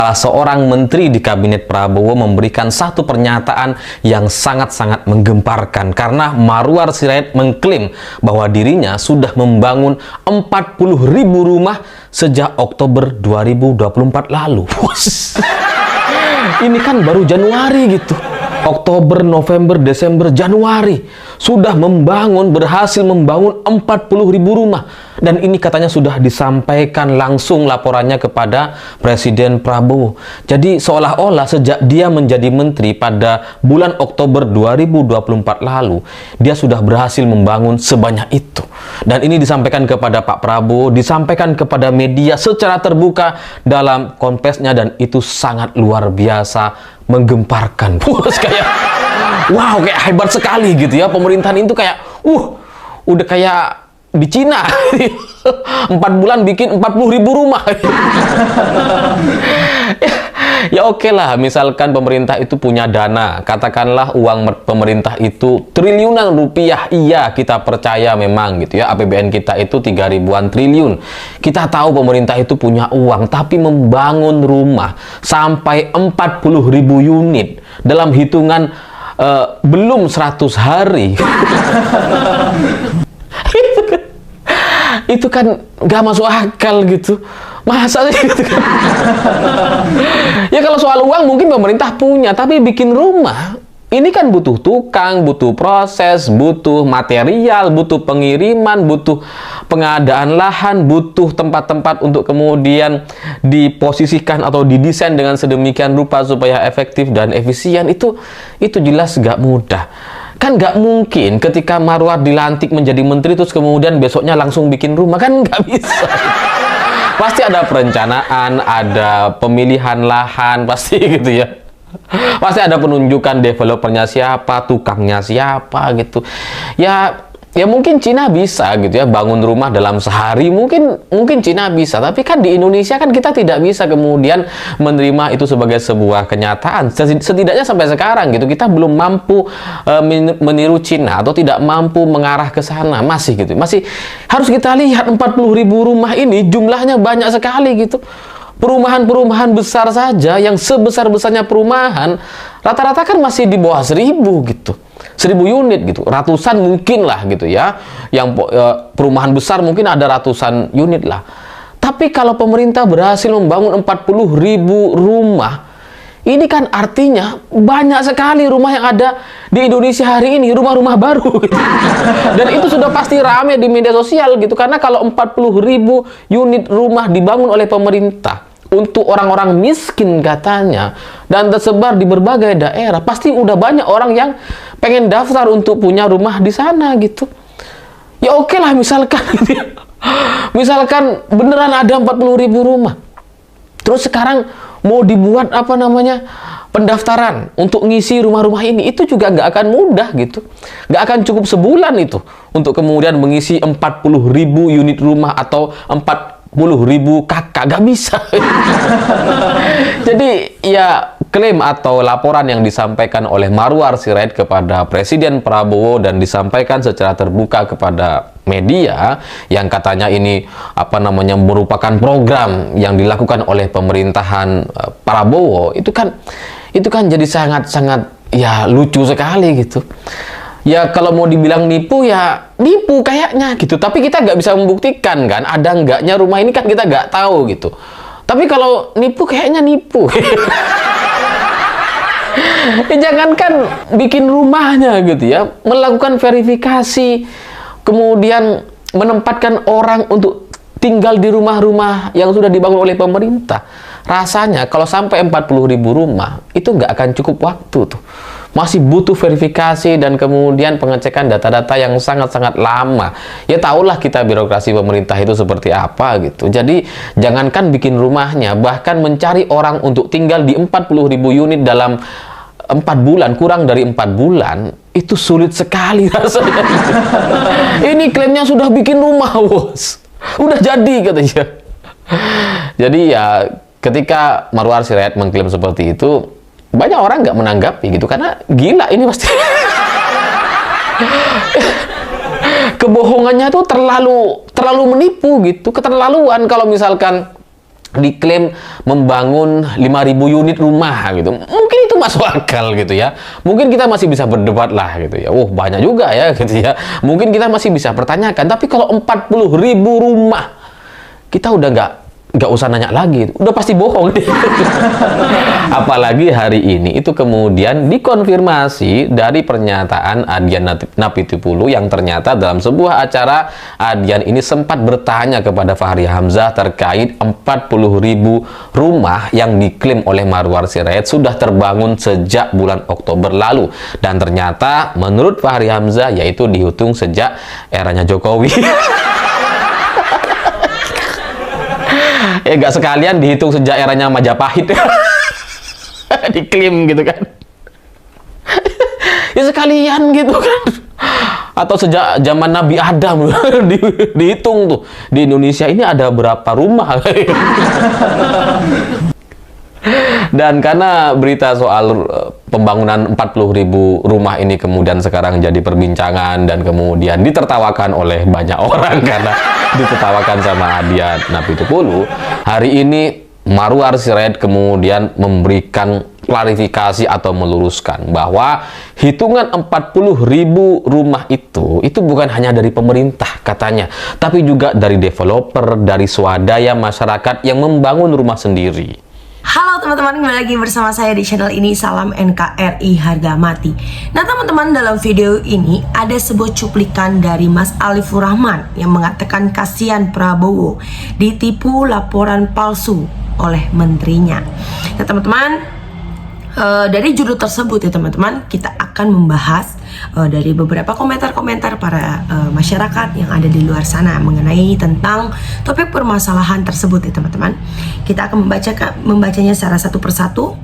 Salah seorang menteri di kabinet Prabowo memberikan satu pernyataan yang sangat-sangat menggemparkan karena Marwar Sirait mengklaim bahwa dirinya sudah membangun 40.000 rumah sejak Oktober 2024 lalu. Ini kan baru Januari gitu. Oktober, November, Desember, Januari sudah berhasil membangun 40.000 rumah, dan ini katanya sudah disampaikan langsung laporannya kepada Presiden Prabowo. Jadi seolah-olah sejak dia menjadi menteri pada bulan Oktober 2024 lalu, dia sudah berhasil membangun sebanyak itu. Dan ini disampaikan kepada Pak Prabowo, disampaikan kepada media secara terbuka dalam konferensinya, dan itu sangat luar biasa menggemparkan. Kayak wow, kayak hebat sekali gitu ya. Pemerintahan itu kayak udah kayak di Cina. 4 bulan bikin 40.000 rumah. Ya oke lah, misalkan pemerintah itu punya dana, katakanlah uang pemerintah itu triliunan rupiah, iya kita percaya memang gitu ya, APBN kita itu 3 ribuan triliun. Kita tahu pemerintah itu punya uang, tapi membangun rumah sampai 40.000 unit dalam hitungan belum 100 hari. Itu kan nggak masuk akal gitu. Masa sih gitu kan? Ya kalau soal uang mungkin pemerintah punya, tapi bikin rumah ini kan butuh tukang, butuh proses, butuh material, butuh pengiriman, butuh pengadaan lahan, butuh tempat-tempat untuk kemudian diposisikan atau didesain dengan sedemikian rupa supaya efektif dan efisien. Itu jelas nggak mudah. Kan nggak mungkin ketika Marwar dilantik menjadi menteri terus kemudian besoknya langsung bikin rumah, kan nggak bisa. Pasti ada perencanaan, ada pemilihan lahan, pasti gitu ya. Pasti ada penunjukan developernya siapa, tukangnya siapa gitu. Ya mungkin Cina bisa gitu ya, bangun rumah dalam sehari, mungkin Cina bisa, tapi kan di Indonesia kan kita tidak bisa kemudian menerima itu sebagai sebuah kenyataan. Setidaknya sampai sekarang gitu kita belum mampu meniru Cina atau tidak mampu mengarah ke sana, masih gitu. Masih harus kita lihat 40.000 rumah ini jumlahnya banyak sekali gitu. Perumahan-perumahan besar saja yang sebesar-besarnya perumahan rata-rata kan masih di bawah 1.000 gitu. 1.000 unit gitu, ratusan mungkin lah gitu ya. Yang perumahan besar mungkin ada ratusan unit lah. Tapi kalau pemerintah berhasil membangun 40.000 rumah, ini kan artinya banyak sekali rumah yang ada di Indonesia hari ini, rumah-rumah baru gitu. Dan itu sudah pasti rame di media sosial gitu, karena kalau 40.000 unit rumah dibangun oleh pemerintah untuk orang-orang miskin katanya, dan tersebar di berbagai daerah, pasti udah banyak orang yang pengen daftar untuk punya rumah di sana gitu. Ya oke lah, misalkan beneran ada 40.000 rumah, terus sekarang mau dibuat pendaftaran untuk ngisi rumah-rumah ini, itu juga nggak akan mudah gitu. Nggak akan cukup sebulan itu untuk kemudian mengisi 40.000 unit rumah atau 40.000 kakak, nggak bisa. Jadi ya klaim atau laporan yang disampaikan oleh Marwar Sirait kepada Presiden Prabowo dan disampaikan secara terbuka kepada media yang katanya ini merupakan program yang dilakukan oleh pemerintahan Prabowo, itu kan jadi sangat-sangat ya lucu sekali gitu. Ya kalau mau dibilang nipu, ya nipu kayaknya gitu, tapi kita nggak bisa membuktikan kan ada enggaknya rumah ini, kan kita nggak tahu gitu. Tapi kalau nipu kayaknya nipu. Jangankan bikin rumahnya gitu ya, melakukan verifikasi, kemudian menempatkan orang untuk tinggal di rumah-rumah yang sudah dibangun oleh pemerintah. Rasanya kalau sampai 40.000 rumah itu nggak akan cukup waktu tuh. Masih butuh verifikasi dan kemudian pengecekan data-data yang sangat-sangat lama. Ya tahulah kita birokrasi pemerintah itu seperti apa gitu. Jadi jangankan bikin rumahnya, bahkan mencari orang untuk tinggal di 40.000 unit dalam 4 bulan, kurang dari 4 bulan, itu sulit sekali rasanya. Ini klaimnya sudah bikin rumah, bos. Udah jadi katanya. Jadi ya ketika Marwar Sirait mengklaim seperti itu, banyak orang nggak menanggapi gitu, karena gila ini pasti. Kebohongannya tuh terlalu menipu gitu, keterlaluan. Kalau misalkan diklaim membangun 5.000 unit rumah gitu. Mungkin itu masuk akal gitu ya. Mungkin kita masih bisa berdebat lah gitu ya. Oh, banyak juga ya gitu ya. Mungkin kita masih bisa pertanyakan. Tapi kalau 40.000 rumah, kita udah nggak usah nanya lagi, udah pasti bohong deh. Apalagi hari ini itu kemudian dikonfirmasi dari pernyataan Adhian Napitupulu yang ternyata dalam sebuah acara Adhian ini sempat bertanya kepada Fahri Hamzah terkait 40.000 rumah yang diklaim oleh Marwar Sirait sudah terbangun sejak bulan Oktober lalu, dan ternyata menurut Fahri Hamzah yaitu dihitung sejak eranya Jokowi. Nggak sekalian dihitung sejak eranya Majapahit. Diklaim gitu kan. Ya sekalian gitu kan. Atau sejak zaman Nabi Adam dihitung tuh. Di Indonesia ini ada berapa rumah. Dan karena berita soal pembangunan 40.000 rumah ini kemudian sekarang jadi perbincangan dan kemudian ditertawakan oleh banyak orang karena ditertawakan sama Adhian Napitupulu, hari ini Marwar Sirait kemudian memberikan klarifikasi atau meluruskan bahwa hitungan 40.000 rumah itu bukan hanya dari pemerintah katanya, tapi juga dari developer, dari swadaya masyarakat yang membangun rumah sendiri. Halo teman-teman, kembali lagi bersama saya di channel ini. Salam NKRI harga mati. Nah teman-teman, dalam video ini ada sebuah cuplikan dari Mas Alifur Rahman yang mengatakan kasihan Prabowo ditipu laporan palsu oleh menterinya. Nah teman-teman, dari judul tersebut ya teman-teman, kita akan membahas dari beberapa komentar-komentar para masyarakat yang ada di luar sana mengenai tentang topik permasalahan tersebut ya teman-teman. Kita akan membacanya secara satu persatu.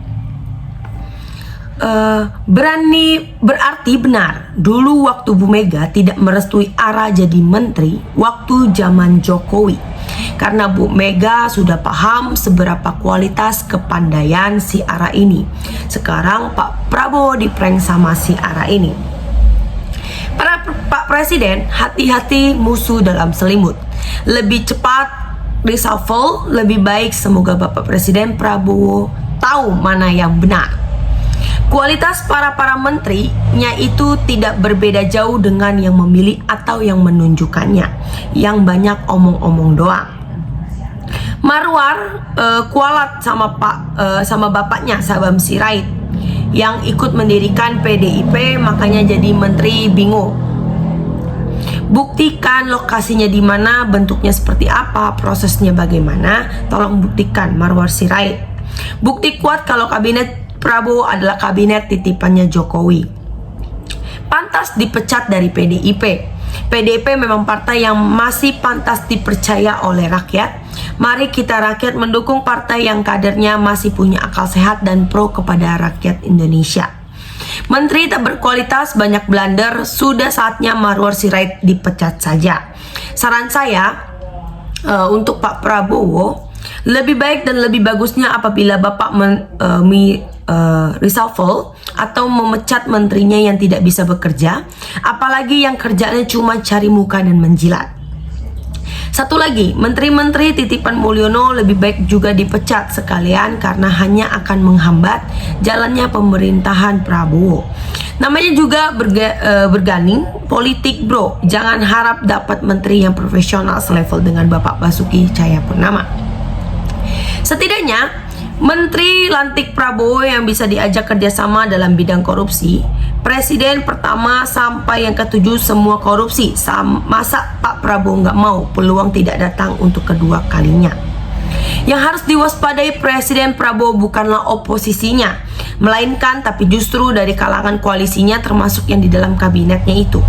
Berarti benar dulu waktu Bu Mega tidak merestui Ara jadi menteri waktu zaman Jokowi, karena Bu Mega sudah paham seberapa kualitas kepandaian si Ara ini. Sekarang Pak Prabowo diprank sama si Ara ini. Pak Presiden, hati-hati musuh dalam selimut. Lebih cepat reshuffle lebih baik. Semoga Bapak Presiden Prabowo tahu mana yang benar. Kualitas para menterinya itu tidak berbeda jauh dengan yang memilih atau yang menunjukkannya, yang banyak omong-omong doang. Marwar kualat sama bapaknya Sabam Sirait yang ikut mendirikan PDIP, makanya jadi menteri bingung. Buktikan lokasinya di mana, bentuknya seperti apa, prosesnya bagaimana. Tolong buktikan Marwar Sirait. Bukti kuat kalau kabinet Prabowo adalah kabinet titipannya Jokowi. Pantas dipecat dari PDIP. PDIP memang partai yang masih pantas dipercaya oleh rakyat. Mari kita rakyat mendukung partai yang kadernya masih punya akal sehat dan pro kepada rakyat Indonesia. Menteri tak berkualitas, banyak blunder, sudah saatnya Marwar Sirait dipecat saja. Saran saya untuk Pak Prabowo, lebih baik dan lebih bagusnya apabila Bapak reshuffle atau memecat menterinya yang tidak bisa bekerja, apalagi yang kerjanya cuma cari muka dan menjilat. Satu lagi, menteri-menteri titipan Mulyono lebih baik juga dipecat sekalian karena hanya akan menghambat jalannya pemerintahan Prabowo. Namanya juga berganing politik bro, jangan harap dapat menteri yang profesional selevel dengan Bapak Basuki Cahayapurnama. Setidaknya menteri lantik Prabowo yang bisa diajak kerjasama dalam bidang korupsi, presiden pertama sampai yang ketujuh semua korupsi. Masa Pak Prabowo nggak mau, peluang tidak datang untuk kedua kalinya. Yang harus diwaspadai Presiden Prabowo bukanlah oposisinya, melainkan tapi justru dari kalangan koalisinya, termasuk yang di dalam kabinetnya itu.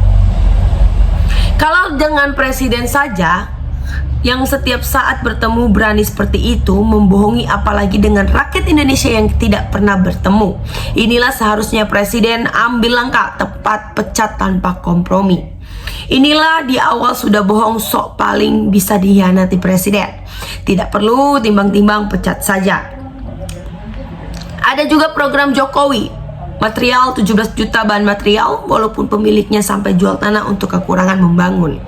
Kalau dengan presiden saja yang setiap saat bertemu berani seperti itu, membohongi apalagi dengan rakyat Indonesia yang tidak pernah bertemu. Inilah seharusnya presiden ambil langkah tepat, pecat tanpa kompromi. Inilah di awal sudah bohong, sok paling bisa dihianati presiden. Tidak perlu timbang-timbang, pecat saja. Ada juga program Jokowi material 17 juta bahan material, walaupun pemiliknya sampai jual tanah untuk kekurangan membangun.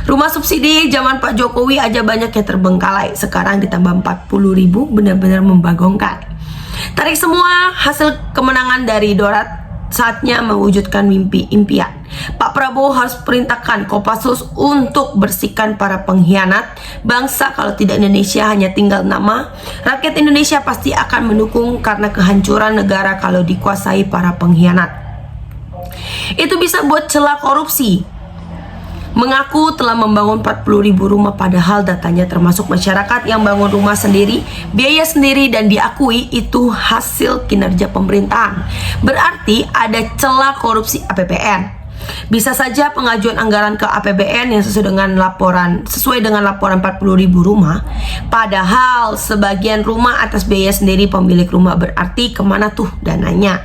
Rumah subsidi zaman Pak Jokowi aja banyak yang terbengkalai, sekarang ditambah 40.000, benar-benar membagongkan. Tarik semua hasil kemenangan dari Dorat, saatnya mewujudkan mimpi impian. Pak Prabowo harus perintahkan Kopassus untuk bersihkan para pengkhianat bangsa. Kalau tidak, Indonesia hanya tinggal nama. Rakyat Indonesia pasti akan mendukung karena kehancuran negara kalau dikuasai para pengkhianat. Itu bisa buat celah korupsi. Mengaku telah membangun 40.000 rumah, padahal datanya termasuk masyarakat yang bangun rumah sendiri, biaya sendiri, dan diakui itu hasil kinerja pemerintahan. Berarti ada celah korupsi APBN. Bisa saja pengajuan anggaran ke APBN yang sesuai dengan laporan 40.000 rumah, padahal sebagian rumah atas biaya sendiri pemilik rumah. Berarti kemana tuh dananya?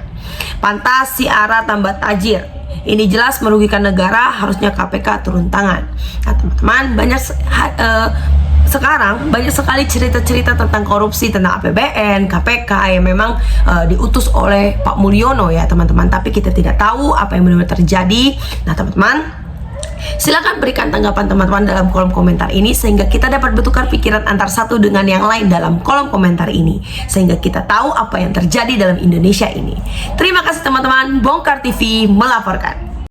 Pantas si Ara tambah tajir. Ini jelas merugikan negara, harusnya KPK turun tangan. Nah teman-teman, sekarang banyak sekali cerita-cerita tentang korupsi, tentang APBN, KPK yang memang diutus oleh Pak Mulyono ya teman-teman. Tapi kita tidak tahu apa yang benar-benar terjadi. Nah teman-teman, silakan berikan tanggapan teman-teman dalam kolom komentar ini, sehingga kita dapat bertukar pikiran antar satu dengan yang lain dalam kolom komentar ini, sehingga kita tahu apa yang terjadi dalam Indonesia ini. Terima kasih teman-teman. Bongkar TV melaporkan.